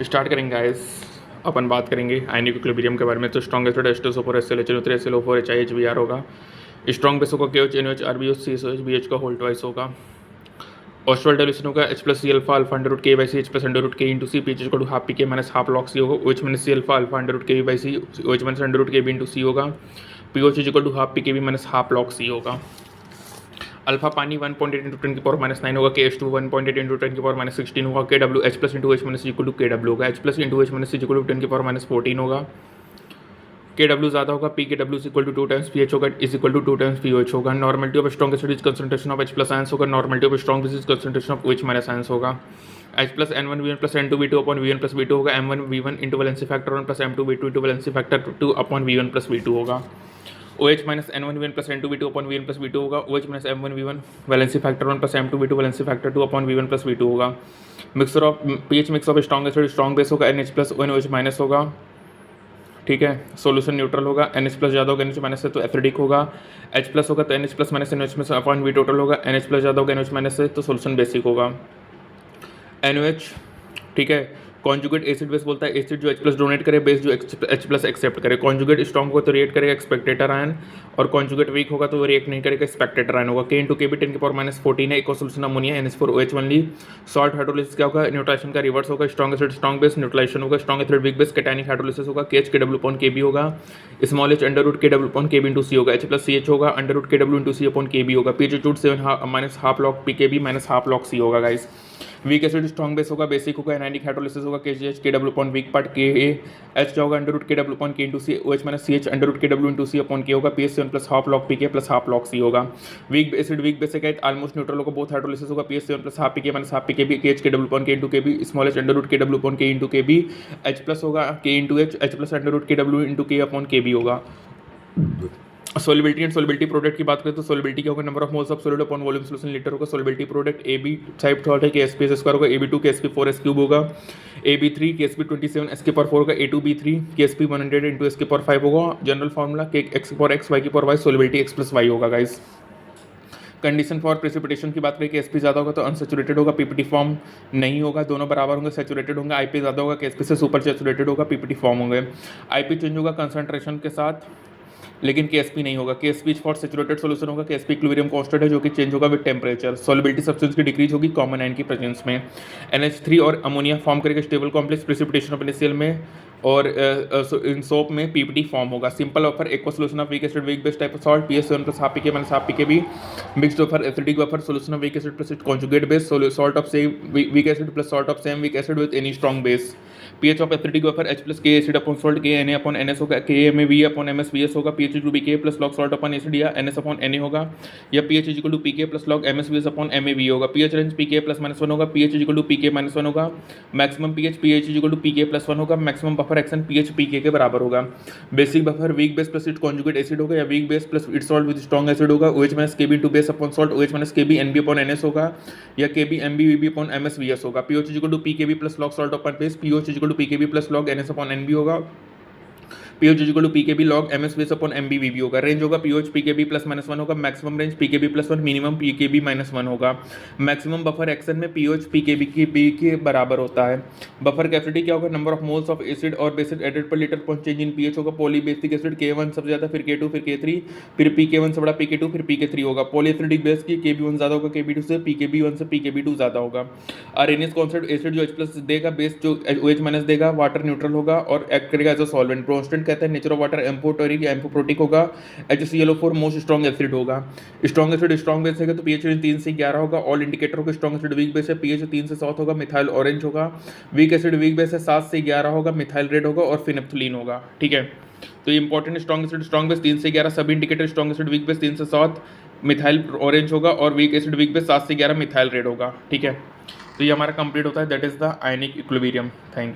Start करेंगे guys. अपन बात करेंगे आयनिक इक्विलिब्रियम के बारे में। तो strongest H2SO4 HCl HNO3 SiO4 HIHBr होगा। स्ट्रॉन्ग बेस होगा KOH NOH RBOH CSOH BH का होल ट्वाइस होगा। ऑस्ट्रल डाइल्यूशन होगा H plus C alpha alpha under root K by C H plus under root K into C P equal to half P K minus half log C होगा। OH minus C alpha alpha under root K by C OH minus under root K B into C होगा। POH equal to half P K B minus half log C होगा। Alpha पानी 1.8 into 10 की power minus 9 होगा। KH2 1.8 into 10 की power minus 16 होगा। KW H plus into H minus equal to KW होगा। H plus into H minus equal to 10 की power minus 14 होगा। KW ज़्यादा होगा। PKW is equal to 2 times PH होगा is equal to 2 times POH होगा। Normality of strongest is concentration of H plus ions होगा। Normality of strongest is concentration of OH minus ions होगा। H plus N1 V1 plus N2 V2 upon V1 plus V2 होगा। M1 V1 into valency factor 1 plus M2 V2 into valency factor 2 upon V1 plus V2 होगा। OH minus N1 V1 plus N2 V2 upon V1 plus V2 होगा। OH minus M1 V1 valency factor 1 plus M2 V2 valency factor 2 upon V1 plus V2 होगा। Mixer of pH mix of strongest strong base होगा NH plus ONOH minus होगा। ठीक है, solution neutral होगा। NH plus ज़्यादा होगा NH minus से तो एसिडिक होगा। H प्लस होगा तो NH प्लस माइनस NH में अपॉन V टोटल होगा। NH प्लस ज़्यादा होगा NH माइनस से तो सोल्यूशन बेसिक होगा। NOH ठीक है। कॉन्जुगेट एसिड बेस बोलता है एसिड जो H प्लस डोनेट करे, बेस जो H प्लस एक्सेप्ट करे। कॉन्जुगेट स्ट्रॉन्ग होगा तो रिएक्ट करेगा स्पेक्टेटर आयन, और कॉन्जुगेट वीक होगा तो वो रिएक्ट नहीं करेगा स्पेक्टेटर आयन होगा। K इंटू के बी 10 की पावर माइनस 14 है। इको solution ammonia NH4OH only. Salt hydrolysis क्या होगा? न्यूट्रलाइजेशन का रिवर्स होगा। Strong acid strong base neutralisation होगा। Strong acid weak base cationic hydrolysis होगा। KH KW अपॉन KB होगा। Small h under root KW upon KB into C होगा। H plus CH होगा under root KW into C upon KB होगा। PH root 7 minus half log PKB minus half log C होगा guys. Weak acid strong base होगा, basic होगा, anionic hydrolysis होगा। KGH KW upon weak part KH क्या होगा? Under root KW upon K into C. OH minus CH under root KW into C upon K होगा। PH7 plus half log PK plus half log C होगा। Weak acid weak base है almost neutral होगा, both hydrolysis होगा। PH7 plus half PK minus half PKB। KH KW upon K into KB। Small h under root KW upon K into KB। H plus होगा K into H। H plus under root KW into K upon KB होगा। Solubility and solubility product की बात करें तो solubility क्या होगा? Number of moles of solid upon volume solution litre होगा। Solubility product AB type thought है कि SP स्क्वायर होगा। AB2 KSP4 S क्यूब होगा। AB3 KSP27 S के पावर 4 होगा। A2B3 KSP 100 इंटू S के पावर 5 होगा। जनरल फार्मूला K X की पावर X Y की power Y solubility X plus Y होगा गाइस। कंडीशन फॉर प्रेसिपिटेशन की बात करें कि SP ज़्यादा होगा तो अनसेचुरेटेड होगा, PPT फॉर्म नहीं होगा। दोनों बराबर होंगे, सेचुरेटेड होंगे। IP ज़्यादा होगा कि SP से सुपर सेचुरेटेड होगा, PPT फॉर्म होंगे। IP चेंज होगा कंसंट्रेशन के साथ, लेकिन KSP नहीं होगा। KSP फॉर सेचुरेटेड सॉल्यूशन होगा। KSP इक्विलिब्रियम कांस्टेंट है जो कि चेंज होगा विद टेम्परेचर। सॉल्युबिलिटी सब्सटेंस की डिक्रीज होगी कॉमन आयन की प्रेजेंस में। NH3 और अमोनिया फॉर्म करेगा stable complex precipitation of NaCl में, और इन सोप में PPT फॉर्म होगा। Simple offer aqua solution of weak acid weak base type of salt PH7 plus half PK minus half PKB। Mixed buffer acidic buffer solution of weak acid plus conjugate base salt of same weak acid plus salt of same weak acid with any strong base. pH of acidic buffer H plus K acid upon salt K Na upon NS होगा। K में V upon MS VS होगा। pH to BK plus log salt upon acid या NS upon Na होगा, या pH equal to PK plus log MS VS upon MAV होगा। pH range PK plus minus 1 होगा। pH equal to PK minus 1 होगा। Maximum pH equal to PK plus 1 होगा। Maximum buffer action pH PK के बराबर होगा। Basic buffer weak base plus it conjugate acid होगा, या weak base plus it salt with strong acid होगा। OH minus KB into base upon salt OH minus KB NB upon NS होगा, या KB MB VB upon MS VS होगा। pH equal to PKB plus log salt upon base pH equal to PKB plus log NS upon NB होगा। pH equal to PKB log MS VS upon MB VB होगा। Range होगा pH PKB plus minus 1 होगा। Maximum range PKB plus 1, minimum PKB minus 1 होगा। Maximum buffer action में pH PKB के बराबर होता है। बफर कैपेसिटी क्या होगा? Number of moles of acid और बेसिड एडेड पर litre upon change in pH होगा। पॉलीबेसिक एसिड K1 सबसे ज़्यादा, फिर K2, फिर K3, फिर PK1 से बड़ा PK2, फिर PK3 होगा। पॉलीएसिडिक बेस की KB1 ज़्यादा होगा KB2 से, PKB1 से PKB2 ज़्यादा होगा। आर्सेनिक कॉन्सेंट्रेट एसिड जो H प्लस देगा, बेस जो OH माइनस देगा, वाटर न्यूट्रल होगा और एक्ट करेगा एज अ सॉल्वेंट। प्रोस्टेंट कहते हैं नेचर ऑफ वाटर एम्फोटेरिक या एम्फोप्रोटिक होगा। HClO4 मोस्ट स्ट्रॉन्ग एसिड होगा। स्ट्रॉन्ग एसिड स्ट्रॉन्ग बेस है तो pH 3 से 11 होगा। ऑल इंडिकेटर होगा। स्ट्रॉन्ग एसिड वीक बेस है, pH 3 से 7 होगा। मिथाइल ऑरेंज होगा। वीक एसिड वीक बेस है 7 से 11 होगा। मिथाइल रेड होगा और फिनेप्थलीन होगा। ठीक है, तो ये important strong acid strong base 3 से 11 सभी indicator. Strong acid weak base 3 से 7 मिथाइल ऑरेंज होगा, और वीक एसिड वीक बेस 7 से 11 मिथाइल रेड होगा। ठीक है, तो ये हमारा कंप्लीट होता है। That is the ionic equilibrium. Thank